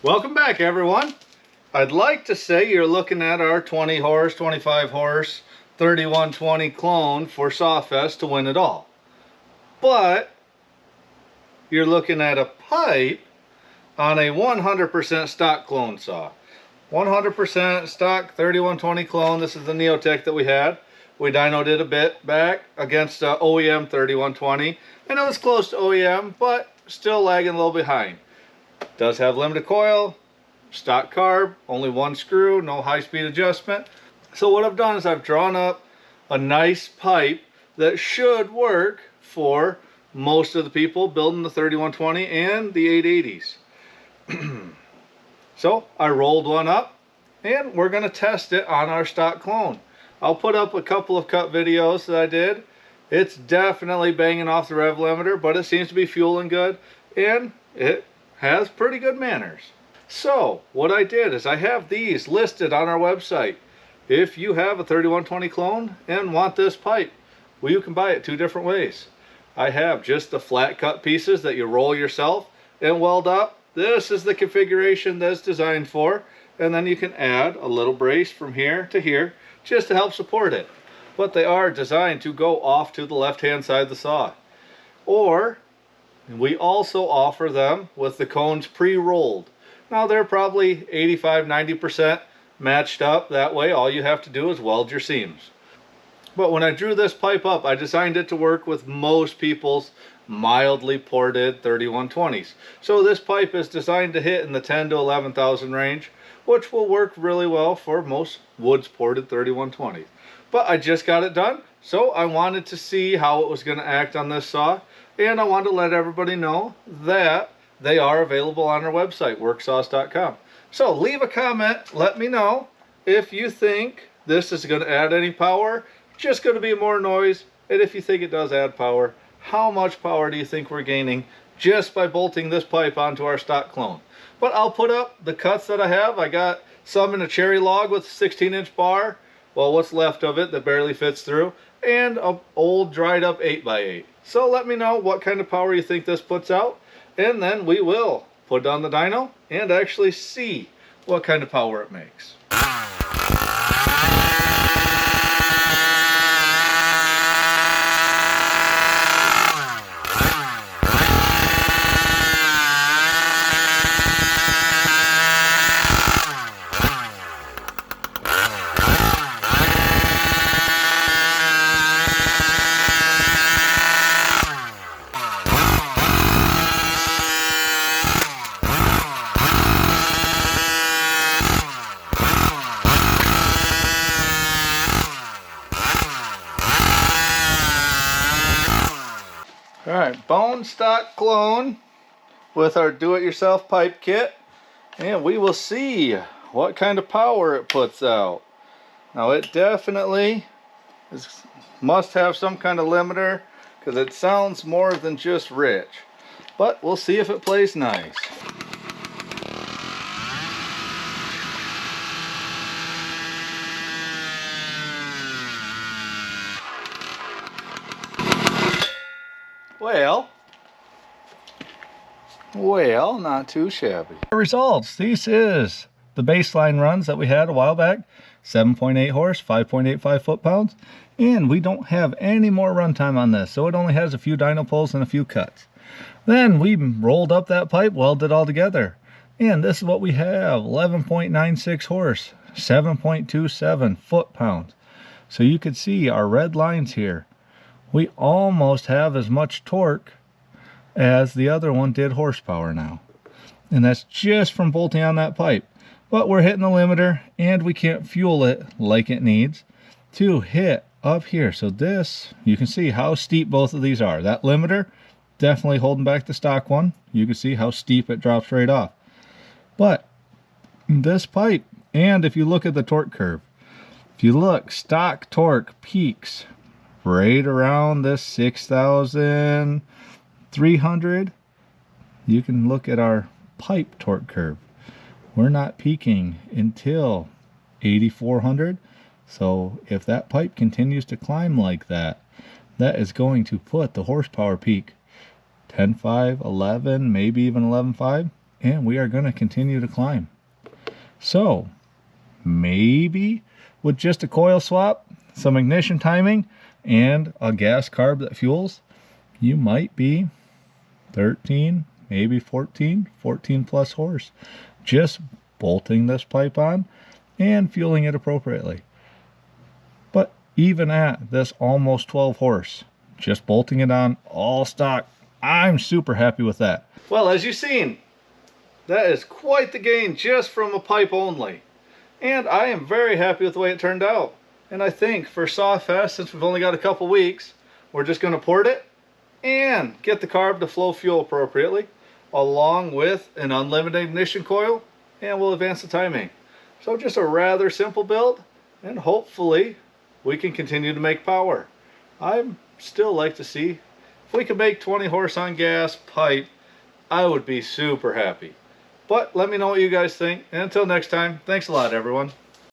Welcome back, everyone. I'd like to say you're looking at our 20 horse, 25 horse, 3120 clone for Sawfest to win it all. But you're looking at a pipe on a 100% stock clone saw. 100% stock 3120 clone. This is the Neotech that we had. We dynoed it a bit back against OEM 3120, and it was close to OEM, but still lagging a little behind. Does have limited coil, stock carb, only one screw, no high-speed adjustment. So what I've done is I've drawn up a nice pipe that should work for most of the people building the 3120 and the 880s. So I rolled one up and we're going to test it on our stock clone. I'll put up a couple of cut videos that I did. It's definitely banging off the rev limiter, but it seems to be fueling good and it has pretty good manners. So what I did is I have these listed on our website. If you have a 3120 clone and want this pipe, well, you can buy it two different ways. I have just the flat cut pieces that you roll yourself and weld up. This is the configuration that's designed for, and then you can add a little brace from here to here just to help support it. But they are designed to go off to the left hand side of the saw. Or we also offer them with the cones pre-rolled. Now they're probably 85-90% matched up that way. All you have to do is weld your seams. But when I drew this pipe up, I designed it to work with most people's mildly ported 3120s. So this pipe is designed to hit in the 10 to 11,000 range, which will work really well for most woods ported 3120s. But I just got it done, so I wanted to see how it was going to act on this saw, and I wanted to let everybody know that they are available on our website, worksaws.com. So leave a comment, let me know if you think this is going to add any power, just going to be more noise, and if you think it does add power, how much power do you think we're gaining just by bolting this pipe onto our stock clone? But I'll put up the cuts that I have. I got some in a cherry log with a 16-inch bar, well, what's left of it that barely fits through, and an old dried up 8x8. So let me know what kind of power you think this puts out, and then we will put it on the dyno and actually see what kind of power it makes. Alright, bone stock clone with our do-it-yourself pipe kit, and we will see what kind of power it puts out. Now it definitely must have some kind of limiter because it sounds more than just rich, but we'll see if it plays nice. Well, not too shabby. Results. This is the baseline runs that we had a while back. 7.8 horse, 5.85 foot-pounds. And we don't have any more runtime on this, so it only has a few dyno pulls and a few cuts. Then we rolled up that pipe, welded it all together. And this is what we have. 11.96 horse, 7.27 foot-pounds. So you can see our red lines here. We almost have as much torque as the other one did horsepower now. And that's just from bolting on that pipe. But we're hitting the limiter and we can't fuel it like it needs to hit up here. So this, you can see how steep both of these are. That limiter definitely holding back the stock one. You can see how steep it drops right off. But this pipe, and if you look at the torque curve, if you look, stock torque peaks right around this 6,300. You can look at our pipe torque curve. We're not peaking until 8,400. So if that pipe continues to climb like that, that is going to put the horsepower peak 10.5, 11, maybe even 11.5. and we are going to continue to climb. So maybe with just a coil swap, some ignition timing, and a gas carb that fuels, you might be 13, maybe 14 plus horse, just bolting this pipe on and fueling it appropriately. But even at this almost 12 horse, just bolting it on all stock, I'm super happy with that. Well, as you've seen, that is quite the gain just from a pipe only. And I am very happy with the way it turned out. And I think for Sawfest, since we've only got a couple weeks, we're just going to port it and get the carb to flow fuel appropriately, along with an unlimited ignition coil, and we'll advance the timing. So just a rather simple build, and hopefully we can continue to make power. I'd still like to see if we could make 20 horse on gas pipe. I would be super happy. But let me know what you guys think, and until next time, thanks a lot everyone.